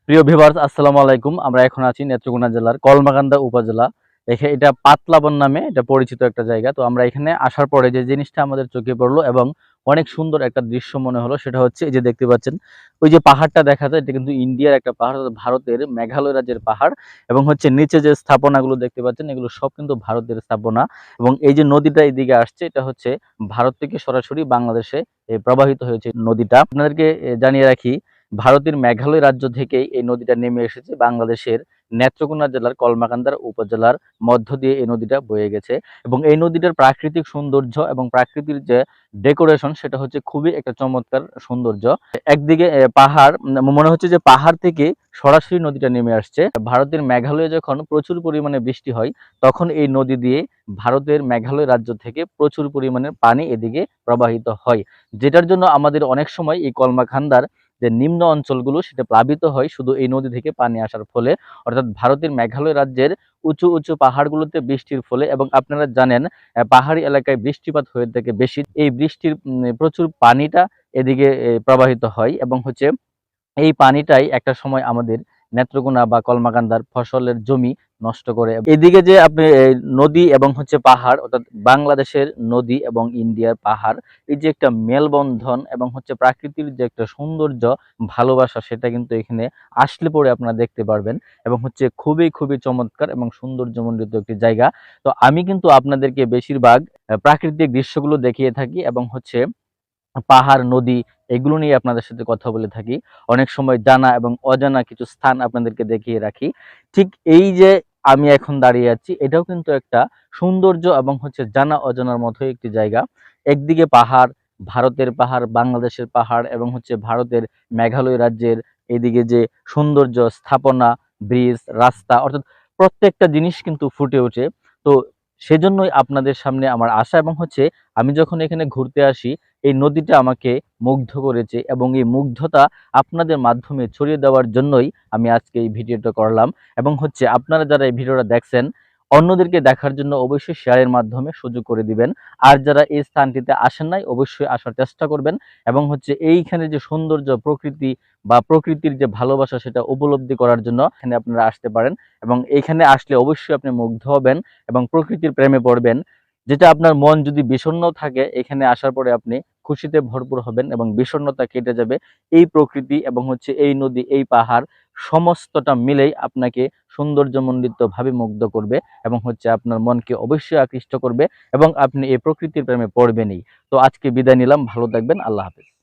প্রিয় ভিউয়ার্স, আসসালামু আলাইকুম। আমরা এখন আছি নেত্রকোনা জেলার কলমাকান্দা উপজেলা। এটা পাতলাবন নামে এটা পরিচিত একটা জায়গা। তো আমরা এখানে আসার পরে যে জিনিসটা আমাদের চোখে পড়লো এবং অনেক সুন্দর একটা দৃশ্য মনে হলো, সেটা হচ্ছে এই যে দেখতে পাচ্ছেন, ওই যে পাহাড়টা দেখা যায়, এটা কিন্তু ইন্ডিয়ার একটা পাহাড়, ভারতের মেঘালয় রাজ্যের পাহাড়। এবং হচ্ছে নিচে যে স্থাপনাগুলো দেখতে পাচ্ছেন, এগুলো সব কিন্তু ভারতের স্থাপনা। এবং এই যে নদীটা এদিকে আসছে, এটা হচ্ছে ভারত থেকে সরাসরি বাংলাদেশে প্রবাহিত হয়েছে নদীটা। আপনাদেরকে জানিয়ে রাখি, ভারতের মেঘালয় রাজ্য থেকেই এই নদীটা নেমে এসেছে বাংলাদেশের নেত্রকোনা জেলার কলমাকান্দার উপজেলার মধ্য দিয়ে এই নদীটা বয়ে গেছে। এবং এই নদীটার প্রাকৃতিক সৌন্দর্য এবং প্রাকৃতির যে ডেকোরেশন, সেটা হচ্ছে খুবই একটা চমৎকার সৌন্দর্য। একদিকে পাহাড়, মনে হচ্ছে যে পাহাড় থেকে সরাসরি নদীটা নেমে আসছে। ভারতের মেঘালয়ে যখন প্রচুর পরিমাণে বৃষ্টি হয়, তখন এই নদী দিয়ে ভারতের মেঘালয় রাজ্য থেকে প্রচুর পরিমাণে পানি এদিকে প্রবাহিত হয়, যেটার জন্য আমাদের অনেক সময় এই কলমাকান্দার যে নিম্ন অঞ্চলগুলো সেটা প্লাবিত হয় শুধু এই নদী থেকে পানি আসার ফলে। অর্থাৎ ভারতের মেঘালয় রাজ্যের উঁচু উঁচু পাহাড়গুলোতে বৃষ্টির ফলে, এবং আপনারা জানেন পাহাড়ি এলাকায় বৃষ্টিপাত হয়ে থাকে বেশি, এই বৃষ্টির প্রচুর পানিটা এদিকে প্রবাহিত হয়। এবং হচ্ছে এই পানিটাই একটা সময় আমাদের নেত্রকোনা বা কলমাকান্দার ফসলের জমি নষ্ট করে। এদিকে যে আপনি নদী এবং হচ্ছে পাহাড়, অর্থাৎ বাংলাদেশের নদী এবং ইন্ডিয়ার পাহাড়, এই যে একটা মেলবন্ধন এবং হচ্ছে প্রাকৃতির যে একটা সৌন্দর্য, ভালোবাসা, সেটা কিন্তু এখানে আসলে পরে আপনারা দেখতে পারবেন। এবং হচ্ছে খুবই খুবই চমৎকার এবং সৌন্দর্যমণ্ডিত একটি জায়গা। তো আমি কিন্তু আপনাদেরকে বেশিরভাগ প্রাকৃতিক দৃশ্যগুলো দেখিয়ে থাকি এবং হচ্ছে পাহাড়, নদী, এগুলো নিয়ে আপনাদের সাথে কথা বলে থাকি। অনেক সময় জানা এবং অজানা কিছু স্থান আপনাদেরকে দেখিয়ে রাখি। ঠিক এই যে আমি এখন দাঁড়িয়ে আছি, এটাও কিন্তু একটা সৌন্দর্য এবং হচ্ছে জানা অজানার মতোই একটি জায়গা। একদিকে পাহাড়, ভারতের পাহাড়, বাংলাদেশের পাহাড়, এবং হচ্ছে ভারতের মেঘালয় রাজ্যের এদিকে যে সৌন্দর্য, স্থাপনা, ব্রিজ, রাস্তা, অর্থাৎ প্রত্যেকটা জিনিস কিন্তু ফুটে ওঠে। তো সেজন্যই আপনাদের সামনে আমার আশা, এবং হচ্ছে আমি যখন এখানে ঘুরতে আসি, এই নদীটা আমাকে মুগ্ধ করেছে, এবং এই মুগ্ধতা আপনাদের মাধ্যমে ছড়িয়ে দেওয়ার জন্যই আমি আজকে এই ভিডিওটা করলাম। এবং হচ্ছে আপনারা যারা এই ভিডিওটা দেখছেন, অন্যদেরকে দেখার জন্য অবশ্যই শেয়ারের মাধ্যমে সুযোগ করে দিবেন। আর যারা এই স্থানটিতে আসেন নাই, অবশ্যই আসার চেষ্টা করবেন। এবং হচ্ছে এইখানে যে সৌন্দর্য, প্রকৃতি বা প্রকৃতির যে ভালোবাসা, সেটা উপলব্ধি করার জন্য এখানে আপনারা আসতে পারেন। এবং এইখানে আসলে অবশ্যই আপনি মুগ্ধ হবেন এবং প্রকৃতির প্রেমে পড়বেন। যেটা আপনার মন যদি বিষণ্ণ থাকে, এখানে আসার পরে আপনি খুশিতে ভরপুর হবেন এবং বিষণ্ণতা কেটে যাবে। এই প্রকৃতি এবং হচ্ছে এই নদী, এই পাহাড়, সমস্তটা মিলেই আপনাকে সৌন্দর্যমণ্ডিত ভাবে মুগ্ধ করবে এবং হচ্ছে আপনার মনকে অবশ্যই আকৃষ্ট করবে, এবং আপনি এই প্রকৃতির প্রেমে পড়বেনই। তো আজকে বিদায় নিলাম, ভালো থাকবেন, আল্লাহ হাফেজ।